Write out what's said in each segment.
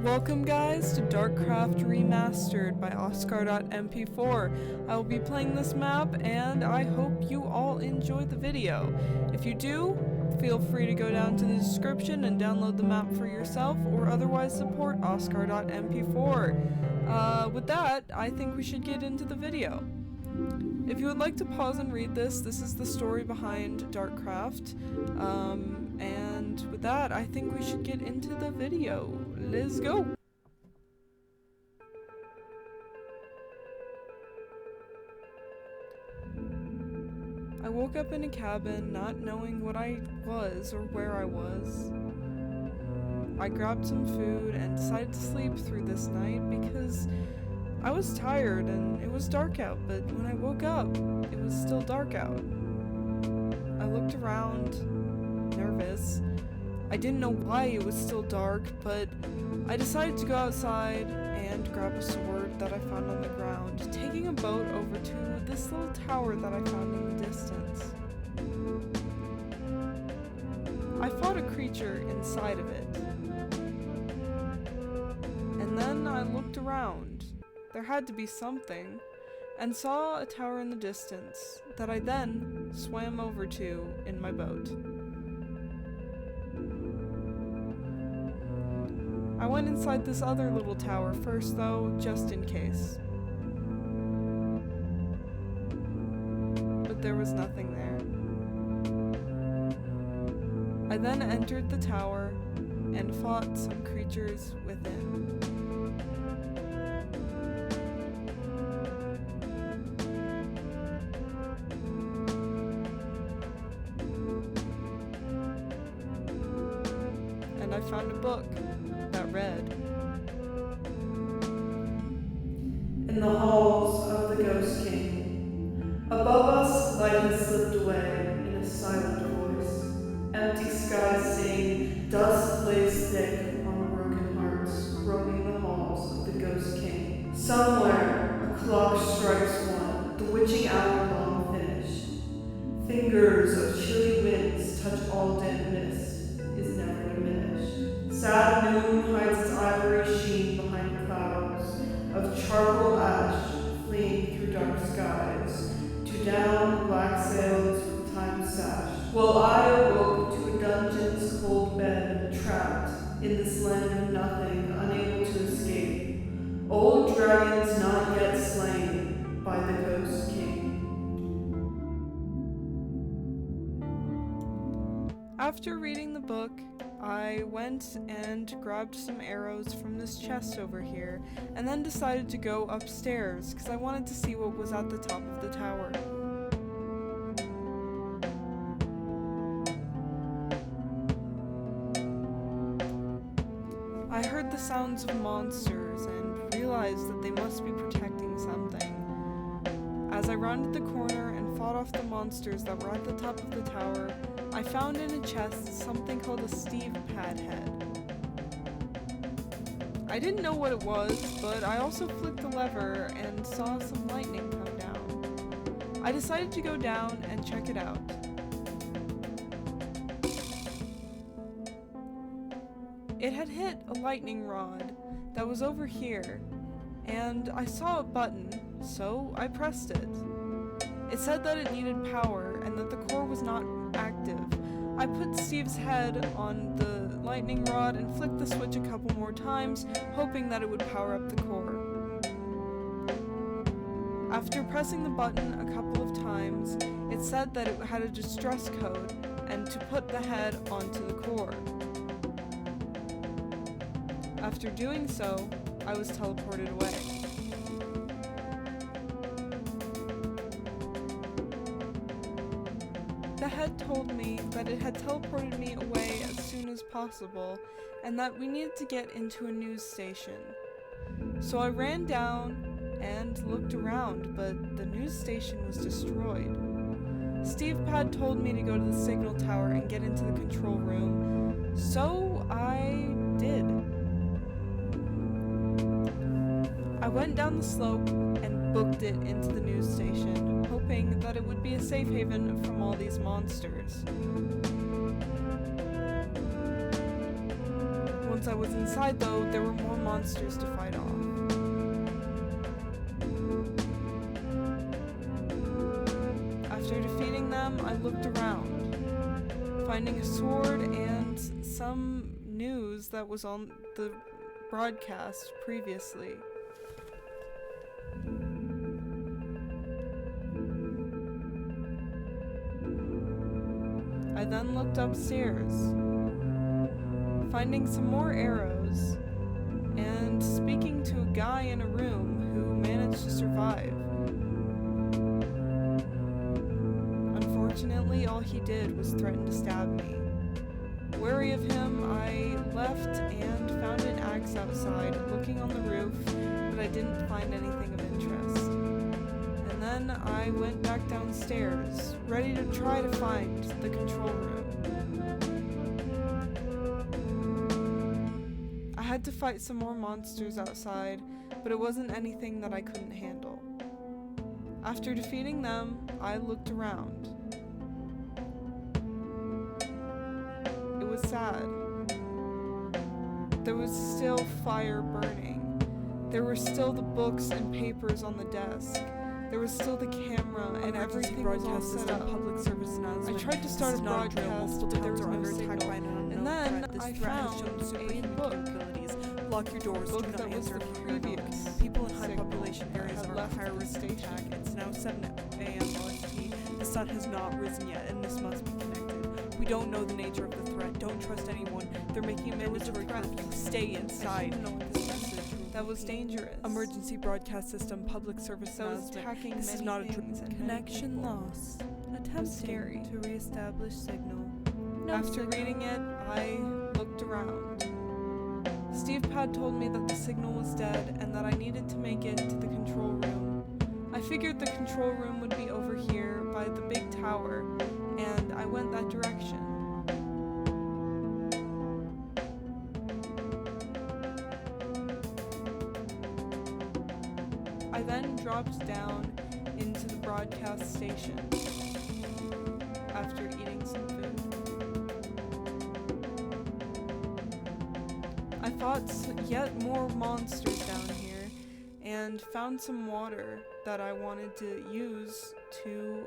Welcome guys to Darkcraft Remastered by Oscar.mp4. I will be playing this map and I hope you all enjoy the video. If you do, feel free to go down to the description and download the map for yourself or otherwise support Oscar.mp4. With that, I think we should get into the video. If you would like to pause and read this is the story behind Darkcraft. And with that, I think we should get into the video. Let's go! I woke up in a cabin, not knowing what I was or where I was. I grabbed some food and decided to sleep through this night because I was tired and it was dark out, but when I woke up, it was still dark out. I looked around, nervous. I didn't know why it was still dark, but I decided to go outside and grab a sword that I found on the ground, taking a boat over to this little tower that I found in the distance. I fought a creature inside of it. And then I looked around. There had to be something, and saw a tower in the distance that I then swam over to in my boat. I went inside this other little tower first though, just in case. But there was nothing there. I then entered the tower and fought some creatures within. And I found a book that read, "In the halls of the Ghost King, above us light has slipped away in a silent voice. Empty skies sing, dust lays thick on broken hearts, roaming the halls of the Ghost King. Somewhere a clock strikes one, the witching hour long finished. Fingers of chilly winds touch all dead mist, is never diminished. Sad noon hides its ivory sheen behind clouds of charcoal ash fleeing through dark skies, to down black sails with time's sash. While I awoke to a dungeon's cold bed, trapped in this land of nothing, unable to escape. Old dragons not yet slain by the Ghost King." After reading the book, I went and grabbed some arrows from this chest over here, and then decided to go upstairs because I wanted to see what was at the top of the tower. I heard the sounds of monsters and realized that they must be protecting something. As I rounded the corner and fought off the monsters that were at the top of the tower, I found in a chest something called a Steve Pad head. I didn't know what it was, but I also flicked the lever and saw some lightning come down. I decided to go down and check it out. It had hit a lightning rod that was over here, and I saw a button, so I pressed it. It said that it needed power and that the core was not active. I put Steve's head on the lightning rod and flicked the switch a couple more times, hoping that it would power up the core. After pressing the button a couple of times, it said that it had a distress code and to put the head onto the core. After doing so, I was teleported away. The head told me that it had teleported me away as soon as possible, and that we needed to get into a news station. So I ran down and looked around, but the news station was destroyed. Steve Pad told me to go to the signal tower and get into the control room, so I did. I went down the slope and booked it into the news station, hoping that it would be a safe haven from all these monsters. Once I was inside though, there were more monsters to fight off. After defeating them, I looked around, finding a sword and some news that was on the broadcast previously. I then looked upstairs, finding some more arrows, and speaking to a guy in a room who managed to survive. Unfortunately, all he did was threaten to stab me. Wary of him, I left and found an axe outside, looking on the roof, but I didn't find anything of interest. And then I went back downstairs, ready to try to find the control room. I had to fight some more monsters outside, but it wasn't anything that I couldn't handle. After defeating them, I looked around. It was sad. There was still fire burning. There were still the books and papers on the desk. There was still the camera and everything was all set up. Public service announcement. I tried to start a broadcast, but there was no signal. And then I found a book. Lock your doors. Book Do not that was answer the if you previous remote. People in high signal population that areas had are at left higher the risk of station. attack. It's now 7 a.m. OST. The sun has not risen yet, and this must be connected. We don't know the nature of the threat. Don't trust anyone. They're making a mandatory curfew. Stay inside. This message that was dangerous. Emergency broadcast system. Public service That was announcement. attacking This is many not a things and many connection people. lost. Scary. To reestablish signal. After reading it, I looked around. Steve Pad told me that the signal was dead and that I needed to make it to the control room. I figured the control room would be over here by the big tower, and I went that direction. I then dropped down into the broadcast station after eating some food. I fought yet more monsters down here and found some water that I wanted to use to,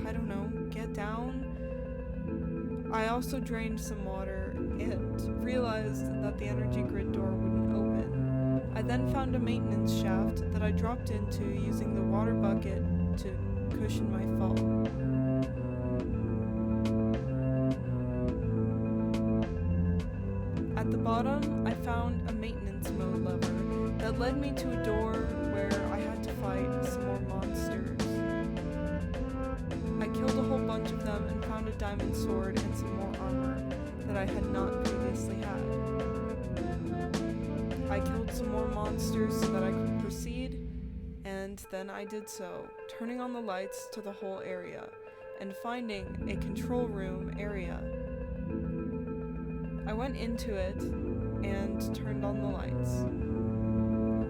I don't know, get down. I also drained some water and realized that the energy grid door wouldn't open. I then found a maintenance shaft that I dropped into using the water bucket to cushion my fall. At the bottom, I found a maintenance mode lever that led me to a door where I had to fight some more monsters. I killed a whole bunch of them and found a diamond sword and some more armor that I had not previously had. I killed some more monsters so that I could proceed, and then I did so, turning on the lights to the whole area and finding a control room area. I went into it and turned on the lights.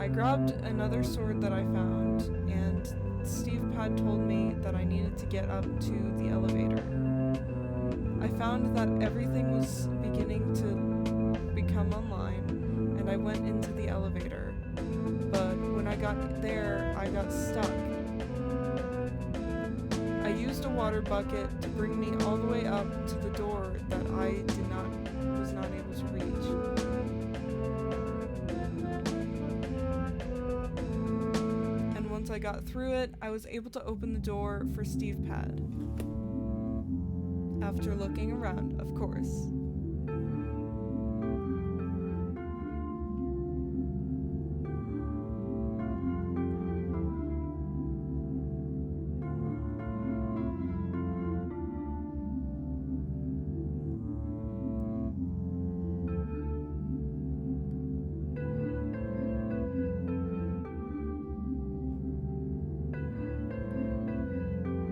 I grabbed another sword that I found, and Steve Pad told me that I needed to get up to the elevator. I found that everything was beginning to become online, and I went into the elevator. But when I got there, I got stuck. I used a water bucket to bring me all the way up to the door that I was not able to reach. And once I got through it, I was able to open the door for Steve Pad. After looking around, of course.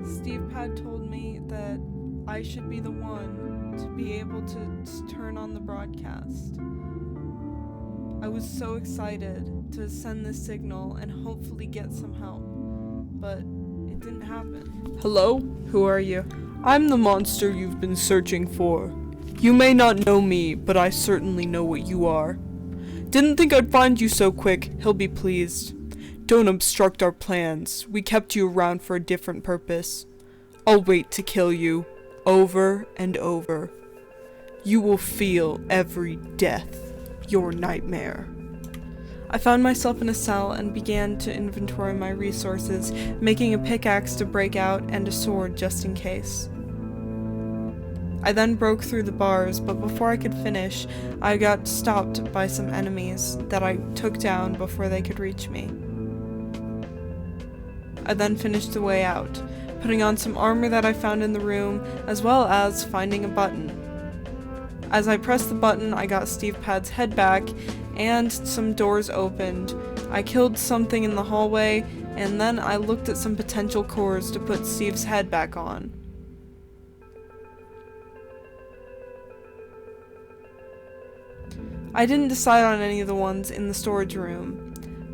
Steve Pad told me that I should be the one to be able to turn on the broadcast. I was so excited to send this signal and hopefully get some help, but it didn't happen. Hello? Who are you? I'm the monster you've been searching for. You may not know me, but I certainly know what you are. Didn't think I'd find you so quick, he'll be pleased. Don't obstruct our plans, we kept you around for a different purpose. I'll wait to kill you, over and over. You will feel every death, your nightmare. I found myself in a cell and began to inventory my resources, making a pickaxe to break out and a sword just in case. I then broke through the bars, but before I could finish, I got stopped by some enemies that I took down before they could reach me. I then finished the way out, putting on some armor that I found in the room, as well as finding a button. As I pressed the button, I got Steve Pad's head back, and some doors opened. I killed something in the hallway, and then I looked at some potential cores to put Steve's head back on. I didn't decide on any of the ones in the storage room,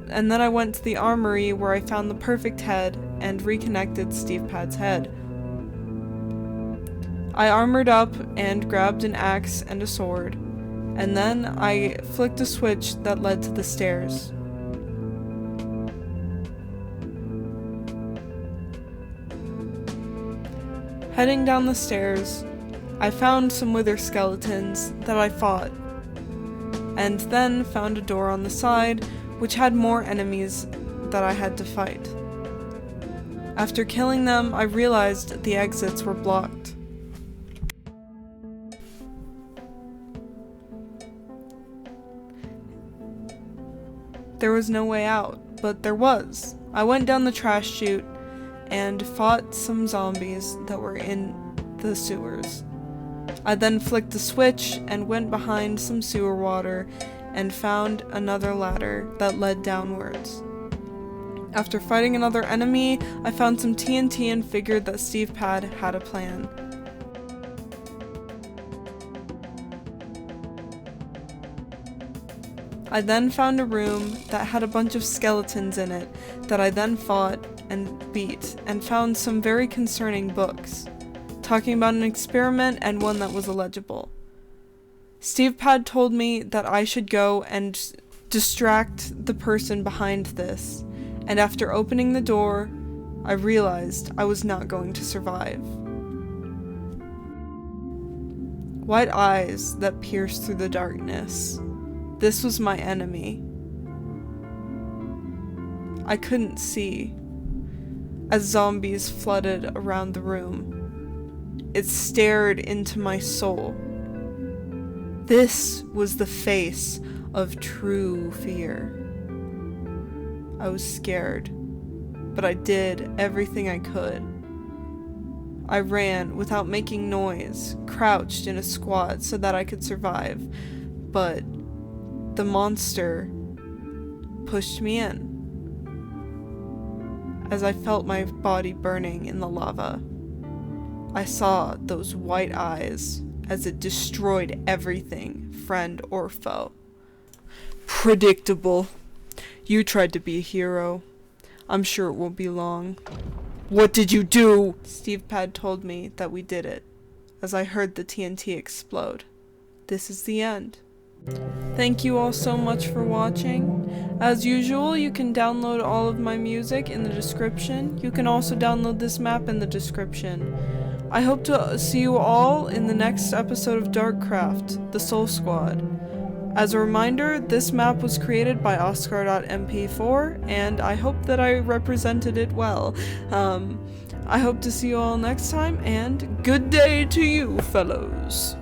and then I went to the armory where I found the perfect head and reconnected Steve Pad's head. I armored up and grabbed an axe and a sword, and then I flicked a switch that led to the stairs. Heading down the stairs, I found some wither skeletons that I fought, and then found a door on the side which had more enemies that I had to fight. After killing them, I realized the exits were blocked. There was no way out, but there was. I went down the trash chute and fought some zombies that were in the sewers. I then flicked the switch and went behind some sewer water and found another ladder that led downwards. After fighting another enemy, I found some TNT and figured that Steve Pad had a plan. I then found a room that had a bunch of skeletons in it that I then fought and beat, and found some very concerning books, talking about an experiment and one that was illegible. Steve Pad told me that I should go and distract the person behind this, and after opening the door, I realized I was not going to survive. White eyes that pierced through the darkness. This was my enemy. I couldn't see as zombies flooded around the room. It stared into my soul. This was the face of true fear. I was scared, but I did everything I could. I ran without making noise, crouched in a squat so that I could survive, but the monster pushed me in as I felt my body burning in the lava. I saw those white eyes as it destroyed everything, friend or foe. Predictable. You tried to be a hero. I'm sure it won't be long. What did you do? Steve Pad told me that we did it, as I heard the TNT explode. This is the end. Thank you all so much for watching. As usual, you can download all of my music in the description. You can also download this map in the description. I hope to see you all in the next episode of Darkcraft, the Soul Squad. As a reminder, this map was created by Oscar.mp4, and I hope that I represented it well. I hope to see you all next time, and good day to you, fellows.